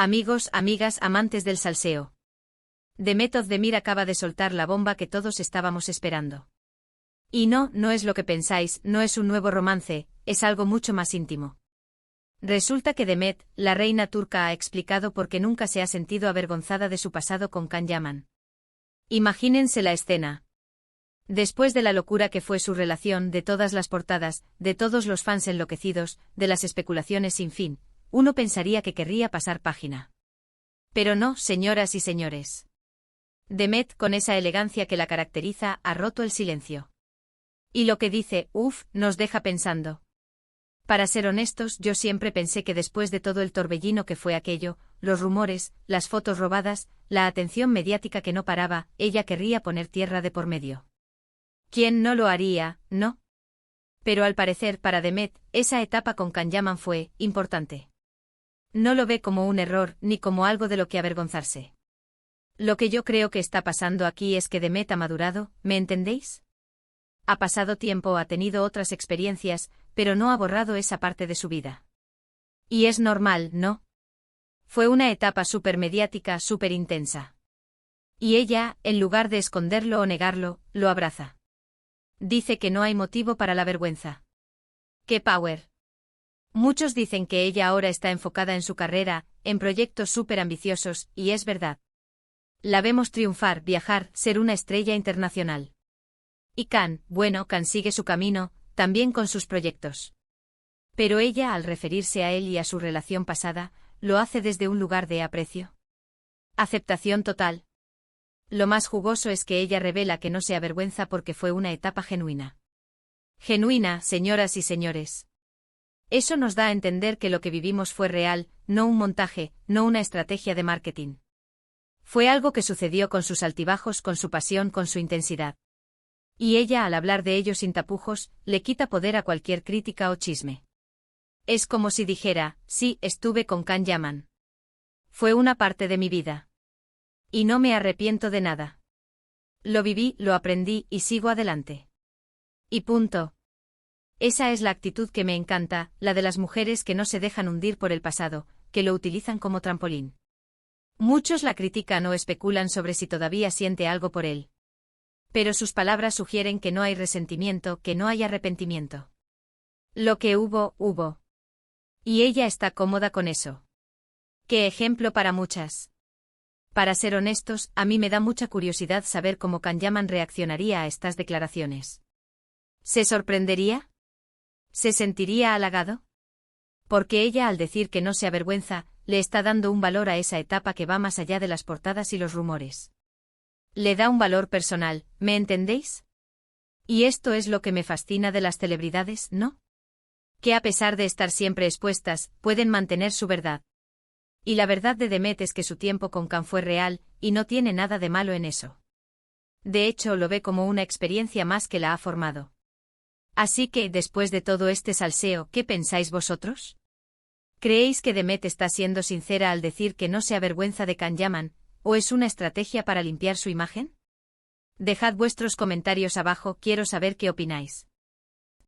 Amigos, amigas, amantes del salseo. Demet Özdemir acaba de soltar la bomba que todos estábamos esperando. Y no es lo que pensáis, no es un nuevo romance, es algo mucho más íntimo. Resulta que Demet, la reina turca, ha explicado por qué nunca se ha sentido avergonzada de su pasado con Can Yaman. Imagínense la escena. Después de la locura que fue su relación, de todas las portadas, de todos los fans enloquecidos, de las especulaciones sin fin, uno pensaría que querría pasar página. Pero no, señoras y señores. Demet, con esa elegancia que la caracteriza, ha roto el silencio. Y lo que dice, nos deja pensando. Para ser honestos, yo siempre pensé que después de todo el torbellino que fue aquello, los rumores, las fotos robadas, la atención mediática que no paraba, ella querría poner tierra de por medio. ¿Quién no lo haría, no? Pero al parecer para Demet, esa etapa con Can Yaman fue importante. No lo ve como un error, ni como algo de lo que avergonzarse. Lo que yo creo que está pasando aquí es que Demet ha madurado, ¿me entendéis? Ha pasado tiempo, ha tenido otras experiencias, pero no ha borrado esa parte de su vida. Y es normal, ¿no? Fue una etapa súper mediática, súper intensa. Y ella, en lugar de esconderlo o negarlo, lo abraza. Dice que no hay motivo para la vergüenza. ¡Qué power! Muchos dicen que ella ahora está enfocada en su carrera, en proyectos súper ambiciosos, y es verdad. La vemos triunfar, viajar, ser una estrella internacional. Y Can sigue su camino, también con sus proyectos. Pero ella, al referirse a él y a su relación pasada, lo hace desde un lugar de aprecio. Aceptación total. Lo más jugoso es que ella revela que no se avergüenza porque fue una etapa genuina. Genuina, señoras y señores. Eso nos da a entender que lo que vivimos fue real, no un montaje, no una estrategia de marketing. Fue algo que sucedió con sus altibajos, con su pasión, con su intensidad. Y ella, al hablar de ello sin tapujos, le quita poder a cualquier crítica o chisme. Es como si dijera, sí, estuve con Can Yaman. Fue una parte de mi vida. Y no me arrepiento de nada. Lo viví, lo aprendí y sigo adelante. Y punto. Esa es la actitud que me encanta, la de las mujeres que no se dejan hundir por el pasado, que lo utilizan como trampolín. Muchos la critican o especulan sobre si todavía siente algo por él. Pero sus palabras sugieren que no hay resentimiento, que no hay arrepentimiento. Lo que hubo, hubo. Y ella está cómoda con eso. ¡Qué ejemplo para muchas! Para ser honestos, a mí me da mucha curiosidad saber cómo Can Yaman reaccionaría a estas declaraciones. ¿Se sorprendería? ¿Se sentiría halagado? Porque ella, al decir que no se avergüenza, le está dando un valor a esa etapa que va más allá de las portadas y los rumores. Le da un valor personal, ¿me entendéis? Y esto es lo que me fascina de las celebridades, ¿no? Que a pesar de estar siempre expuestas, pueden mantener su verdad. Y la verdad de Demet es que su tiempo con Can fue real, y no tiene nada de malo en eso. De hecho, lo ve como una experiencia más que la ha formado. Así que, después de todo este salseo, ¿qué pensáis vosotros? ¿Creéis que Demet está siendo sincera al decir que no se avergüenza de Can Yaman, o es una estrategia para limpiar su imagen? Dejad vuestros comentarios abajo, quiero saber qué opináis.